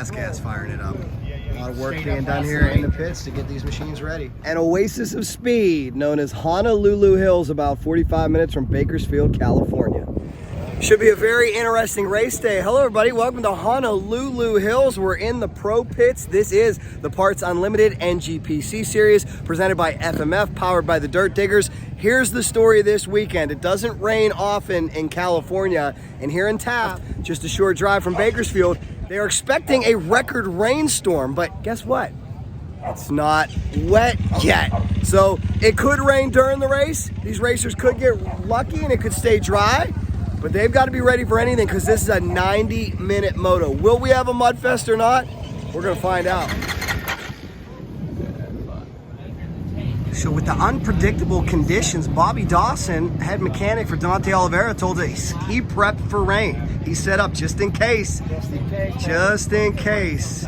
gas firing it up. A lot of work being done here in the pits to get these machines ready. An oasis of speed known as Honolulu Hills, about 45 minutes from Bakersfield, California. Should be a very interesting race day. Hello everybody, welcome to Honolulu Hills. We're in the pro pits. This is the Parts Unlimited NGPC series presented by FMF, powered by the Dirt Diggers. Here's the story this weekend. It doesn't rain often in California, and here in Taft, just a short drive from Bakersfield, they are expecting a record rainstorm, but guess what? It's not wet yet. So it could rain during the race. These racers could get lucky and it could stay dry. But they've got to be ready for anything because this is a 90-minute moto. Will we have a mudfest or not? We're going to find out. So with the unpredictable conditions, Bobby Dawson, head mechanic for Dante Oliveira, told us he prepped for rain. He set up just in case. Just in case. Just in case.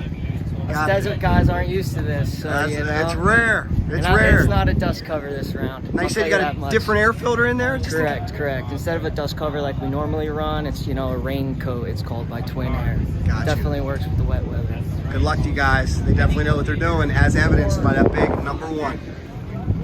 Us desert guys aren't used to this. So, you know, it's rare. It's rare. It's not a dust cover this round. Now you said you got a different air filter in there? Correct. Instead of a dust cover like we normally run, it's, you know, a raincoat. It's called by Twin Air. Gotcha. Definitely works with the wet weather. Good luck to you guys. They definitely know what they're doing, as evidenced by that big #1.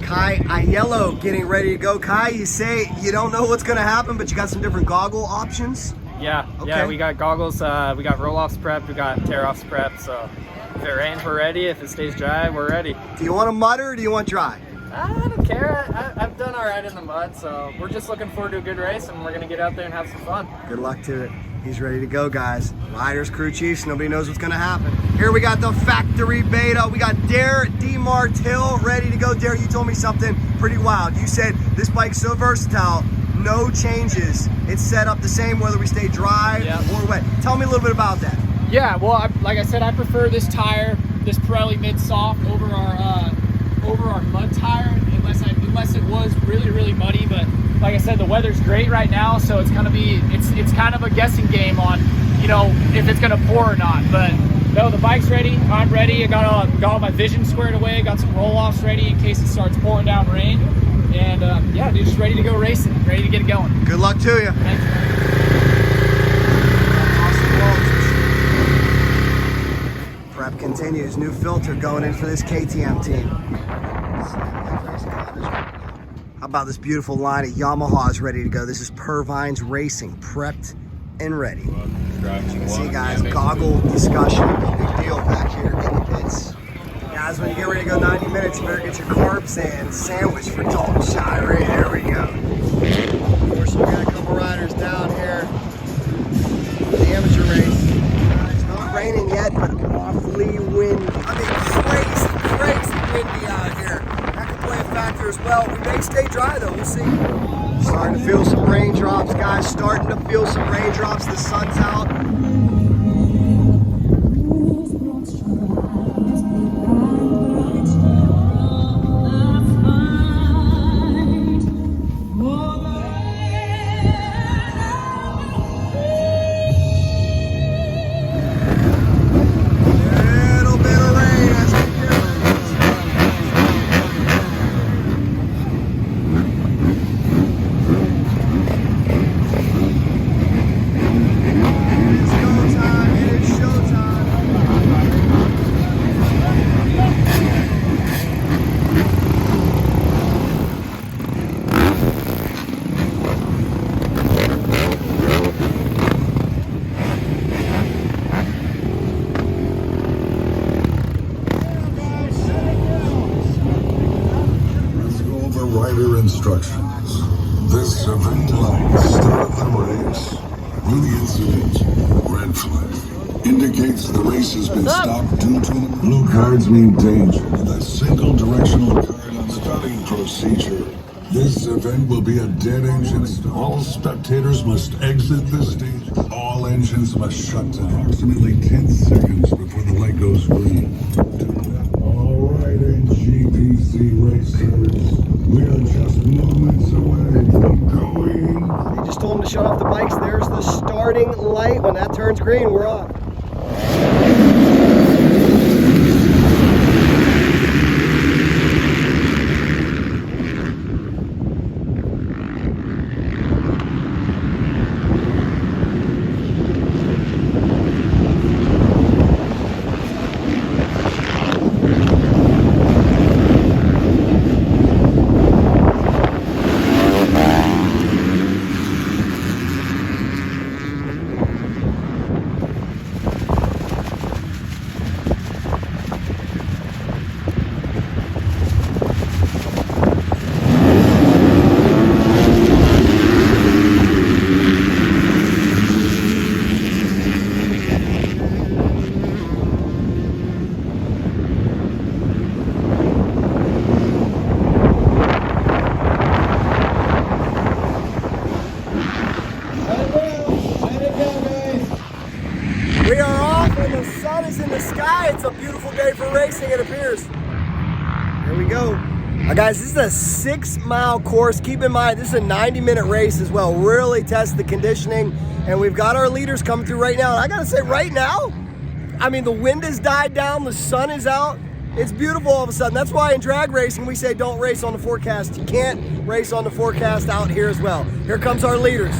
Kai Aiello getting ready to go. Kai, you say you don't know what's going to happen, but you got some different goggle options? Yeah, okay. Yeah, we got goggles, we got roll-offs prepped, we got tear-offs prepped, so if it rains, we're ready. If it stays dry, we're ready. Do you want to mud or do you want dry? I don't care. I've done all right in the mud, so we're just looking forward to a good race, and we're going to get out there and have some fun. Good luck to it. He's ready to go, guys. Riders, crew chiefs, nobody knows what's going to happen. Here we got the factory beta. We got Demartile ready to go. Dare, you told me something pretty wild. You said this bike's so versatile, no changes. It's set up the same whether we stay dry or wet. Tell me a little bit about that. Yeah, well, like I said, I prefer this tire, this Pirelli mid-soft over our mud tire, unless it was really muddy. But like I said, the weather's great right now, so it's gonna be it's kind of a guessing game on, you know, if it's gonna pour or not. But no, the bike's ready. I'm ready. I got all my vision squared away. Got some roll-offs ready in case it starts pouring down rain. And yeah, dude, just ready to go racing, ready to get it going. Good luck to you. Thanks, man. Prep continues. New filter going in for this KTM team. How about this beautiful line of Yamahas ready to go? This is Pervines Racing, prepped and ready. As you can see, guys, goggle discussion, big deal back here in the pits. Guys, when you get ready to go 90 minutes, you better get your carbs in. Sandwich for Dalton Shire. There we go. Of course, we got a couple riders down here for the amateur race. It's not raining yet, but awfully windy. I mean, crazy windy out here. That could play a factor as well. We may stay dry though, we'll see. Starting to feel some raindrops, guys. Starting to feel some raindrops. The sun's out. Instructions. This event light start the race. Through the incident, red flag indicates the race has been stopped due to blue cards mean danger with a single directional card on starting procedure. This event will be a dead engine. All spectators must exit the stage. All engines must shut down approximately 10 seconds before the light goes green. All right, NGPC racers. We are just moments away from going. They just told them to shut off the bikes. There's the starting light. When that turns green, we're off. sky. It's a beautiful day for racing, it appears. Here we go. Now guys, this is a 6-mile course. Keep in mind, this is a 90-minute race as well. Really test the conditioning. And we've got our leaders coming through right now. And I gotta say, right now, I mean, the wind has died down, the sun is out. It's beautiful all of a sudden. That's why in drag racing, we say don't race on the forecast. You can't race on the forecast out here as well. Here comes our leaders.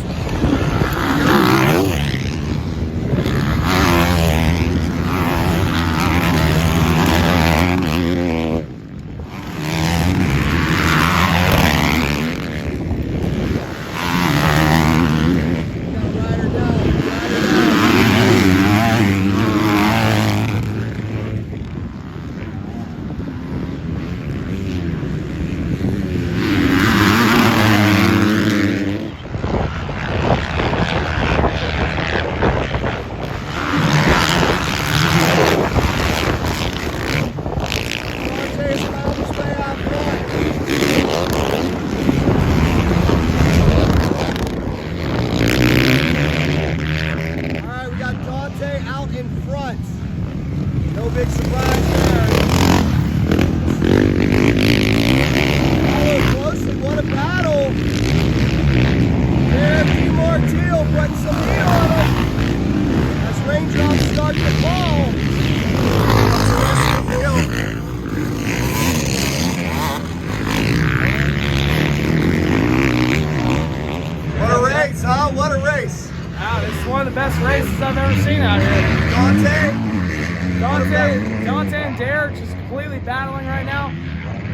Dante and Derek just completely battling right now.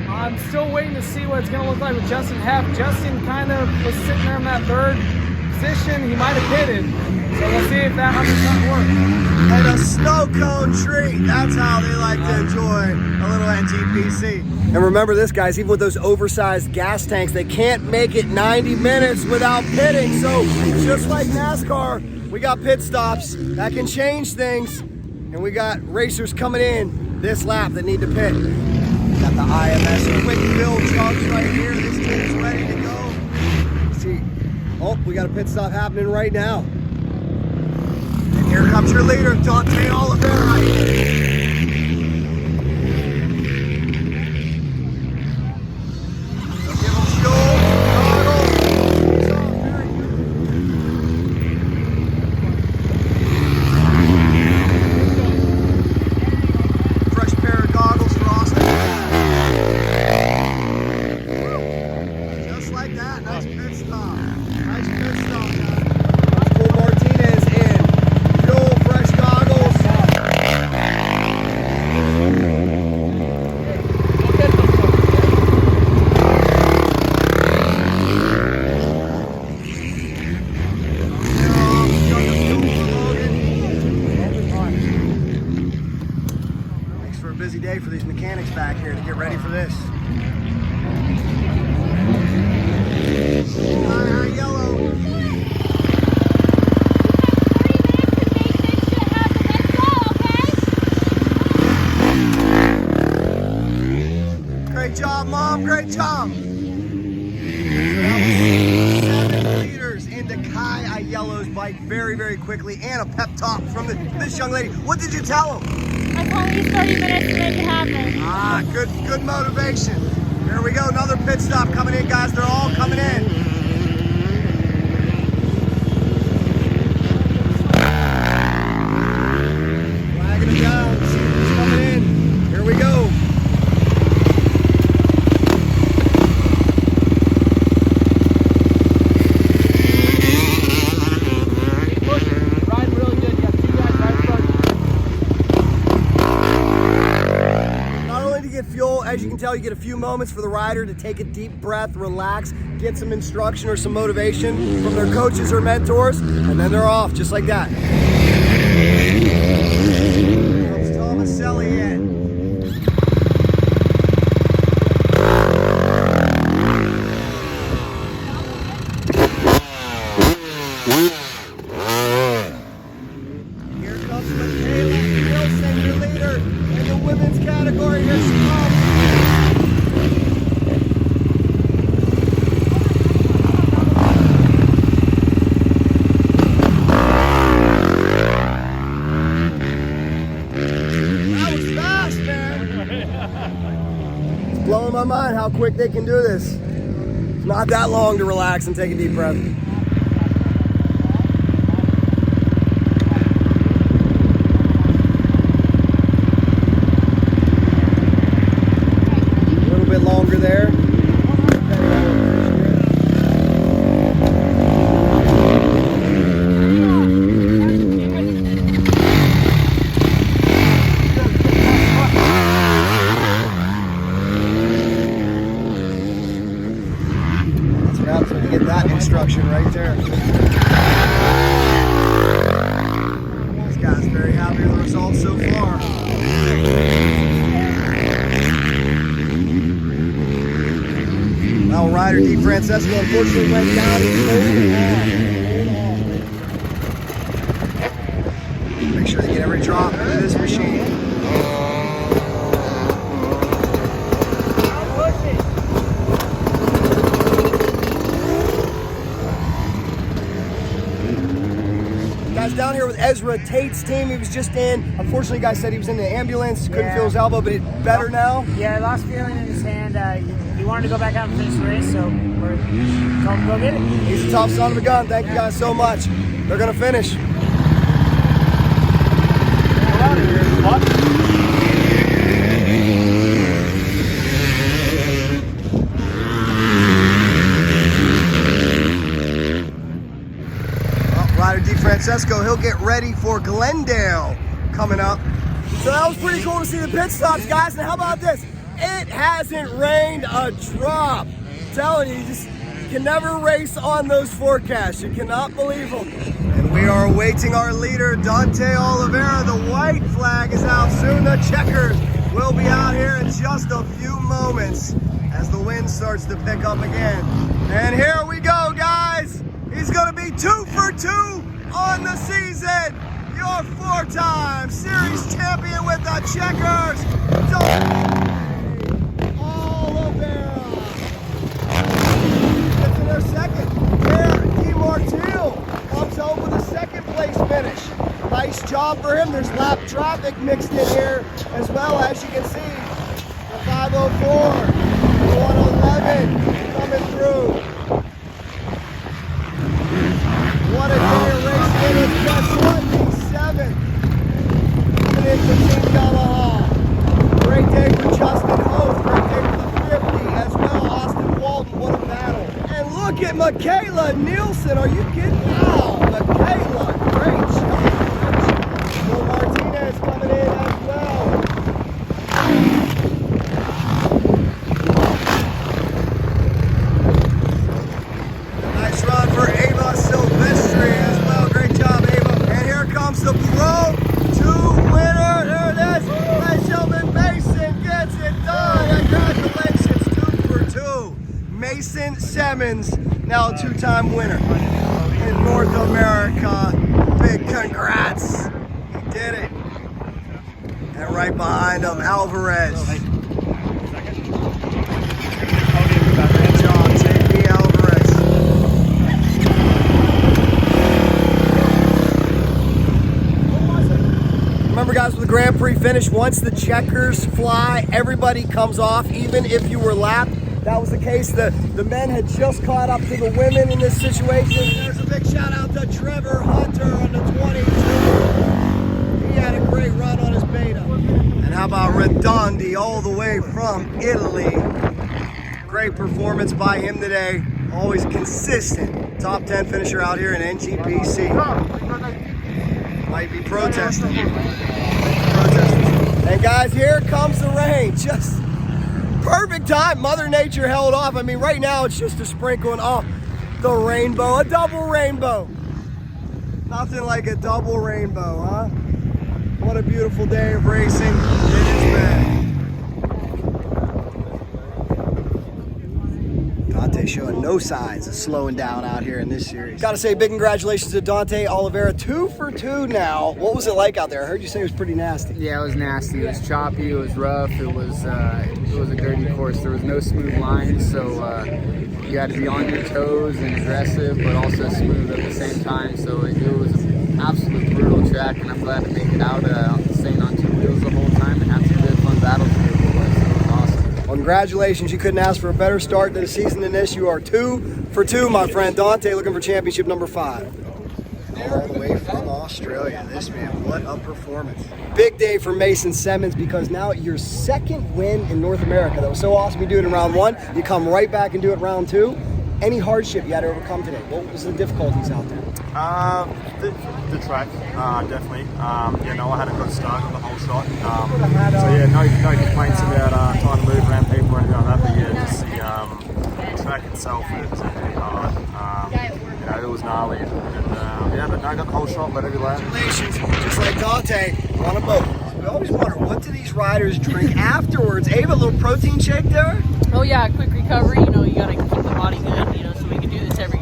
I'm still waiting to see what it's going to look like with Justin Heft. Justin kind of was sitting there in that third position. He might have pitted. So we'll see if that 100% works. And a snow cone treat. That's how they like to enjoy a little NGPC. And remember this, guys, even with those oversized gas tanks, they can't make it 90 minutes without pitting. So just like NASCAR, we got pit stops that can change things. And we got racers coming in this lap that need to pit. Got the IMS quick fill trucks right here. This team's ready to go. See, oh, we got a pit stop happening right now. And here comes your leader, Dante Oliveira. For these mechanics back here to get ready for this. Yellow. Great job, Mom. Great job. 7 liters into Kai Yellow's bike very, very quickly, and a pep talk from this young lady. What did you tell him? I've only 30 minutes to make it happen. Ah, good motivation. Here we go, another pit stop coming in, guys. They're all coming in. Flagging them down. See who's coming in. Here we go. Riding really good. You got 2 guys right in front of you. Not only to get fuel, as you can tell, you get a few moments for the rider to take a deep breath, relax, get some instruction or some motivation from their coaches or mentors, and then they're off just like that. Here comes Tomaselli in. Here comes Mikayla Nielsen, your leader in the women's category. Here she comes. my mind how quick they can do this. It's not that long to relax and take a deep breath. A little bit longer there. Instruction right there. This guy's very happy with the results so far. Now rider D. Francesco unfortunately went down. Make sure they get every drop into this machine. Down here with Ezra Tate's team. He was just in. Unfortunately, guy said he was in the ambulance. Couldn't feel his elbow, but it's better now. Yeah, lost feeling in his hand. He wanted to go back out and finish the race, so we're told him to go get it. He's a tough son of a gun. Thank you guys so much. They're gonna finish. Francesco, he'll get ready for Glendale coming up. So that was pretty cool to see the pit stops, guys. And how about this? It hasn't rained a drop. I'm telling you, you just can never race on those forecasts. You cannot believe them. And we are awaiting our leader, Dante Oliveira. The white flag is out soon. The checkers will be out here in just a few moments as the wind starts to pick up again. And here we go, guys. He's gonna be 2 for 2 on the season. Your 4-time series champion with the checkers. Oliveira. Gets in their second. Demartile comes home with a second place finish. Nice job for him. There's lap traffic mixed in here as well, as you can see. The 504, the 111 coming through. What a day of racing. It's just 1v7. Coming in for Team Yamaha. Great day for Justin Hoeft. Great day for the 50 as well. Austin Walton, what a battle. And look at Mikayla Nielsen. Are you kidding? Wow, Mikayla, great shot. Will Martinez coming in as well. Nice run for Ava Silvestri as well. Great job, Ava. And here comes the Pro 2 winner. There it is. Ladies and gentlemen, Mason gets it done. Congratulations, 2 for 2. Mason Semmens, now a 2-time winner in North America. Big congrats. He did it. And right behind him, Alvarez. Good job, JP Alvarez. Remember, guys, with the Grand Prix finish, once the checkers fly, everybody comes off, even if you were lapped. That was the case. The men had just caught up to the women in this situation. There's a big shout out to Trevor Hunter on the 22. He had a great run on his beta. And how about Redondi all the way from Italy? Great performance by him today. Always consistent. Top 10 finisher out here in NGPC. Might be protesting. And guys, here comes the rain. Just perfect time. Mother Nature held off. I mean, right now it's just a sprinkling. Oh, the rainbow, a double rainbow. Nothing like a double rainbow, huh? What a beautiful day of racing it has been. Dante showing no signs of slowing down out here in this series. Gotta say big congratulations to Dante Oliveira. 2 for 2 now. What was it like out there? I heard you say it was pretty nasty. Yeah, it was nasty. It was choppy. It was rough. It was a dirty course. There was no smooth lines, so you had to be on your toes and aggressive, but also smooth at the same time. So it was an absolute brutal track, and I'm glad to make it out staying on 2 wheels the whole time and have some good fun battles here. So it was awesome. Well, Well, congratulations. You couldn't ask for a better start to the season than this. You are 2 for 2, my friend. Dante looking for championship number 5. All the way from Australia. This man, what a performance. Big day for Mason Semmens because now your 2nd win in North America. That was so awesome. You do it in round 1. You come right back and do it round 2. Any hardship you had to overcome today? What was the difficulties out there? The track, definitely. You know, I had a good start on the whole shot. So yeah, no complaints about trying to move around people or anything like that. But yeah, just the track itself was pretty hard. You know, it was gnarly. And yeah, but no, I got the whole shot, let every lap. Congratulations, just like Dante on a boat. We always wonder, what do these riders drink afterwards? Ava, a little protein shake there? Oh yeah, quick recovery. You know, you gotta keep the body good. You know, so we can do this every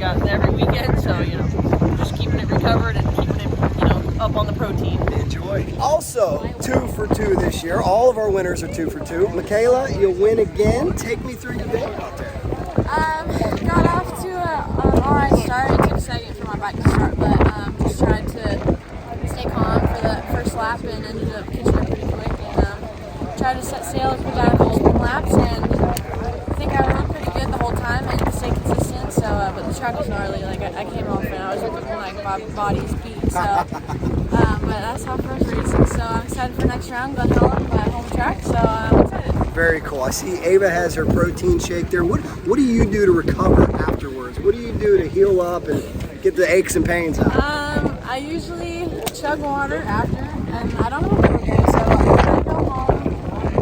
weekend. So you know, just keeping it recovered and keeping it, you know, up on the protein. Enjoy. Also, 2 for 2 this year. All of our winners are 2 for 2. Mikayla, you win again. Take me through your day out there. Got off to an alright start. It took a second for my bike to start, but just tried to stay calm for the first lap and ended up catching up pretty quick and tried to set sail and put down a couple spin laps, and I think I rode pretty good the whole time and stayed consistent. So, but the track was gnarly. Like I came off and I was looking like my body's beat. So, but that's how first racing. So I'm excited for next round. Glen Helen, my home track. So I'm excited. Very cool. I see Ava has her protein shake there. What do you do to recover afterwards? What do you do to heal up and get the aches and pains out? I usually chug water after, and I don't have a burger, so I go home.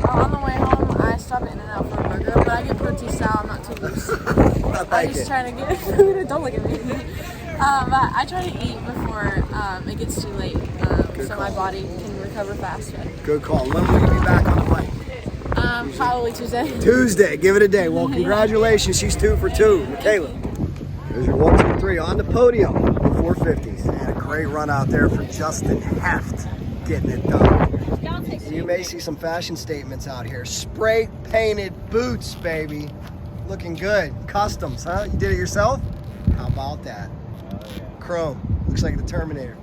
On the way home, I stop in and out for a burger, but I get protein style. I'm not too loose. I'm just trying to get food. Don't look at me. But I try to eat before it gets too late, so my body can recover faster. Good call. When will you be back on the bike? Probably Tuesday. Tuesday. Give it a day. Well, congratulations. She's 2 for 2. Mikayla, there's your 1, 2, 3 on the podium. 450s. And a great run out there for Justin Heft, getting it done. You may see some fashion statements out here. Spray painted boots, baby. Looking good. Customs, huh? You did it yourself? How about that? Chrome. Looks like the Terminator.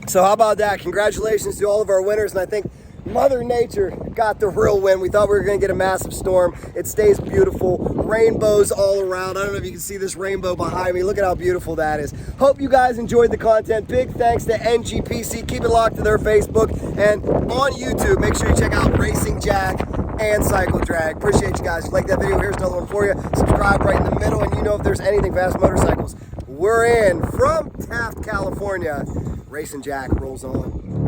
So how about that? Congratulations to all of our winners, and I think Mother Nature got the real win. We thought we were going to get a massive storm. It stays beautiful. Rainbows all around. I don't know if you can see this rainbow behind me. Look at how beautiful that is. Hope you guys enjoyed the content. Big thanks to NGPC. Keep it locked to their Facebook and on YouTube. Make sure you check out Racing Jack and Cycle Drag. Appreciate you guys. If you like that video, here's another one for you. Subscribe right in the middle, and you know if there's anything fast motorcycles. We're in from Taft, California. Racing Jack rolls on.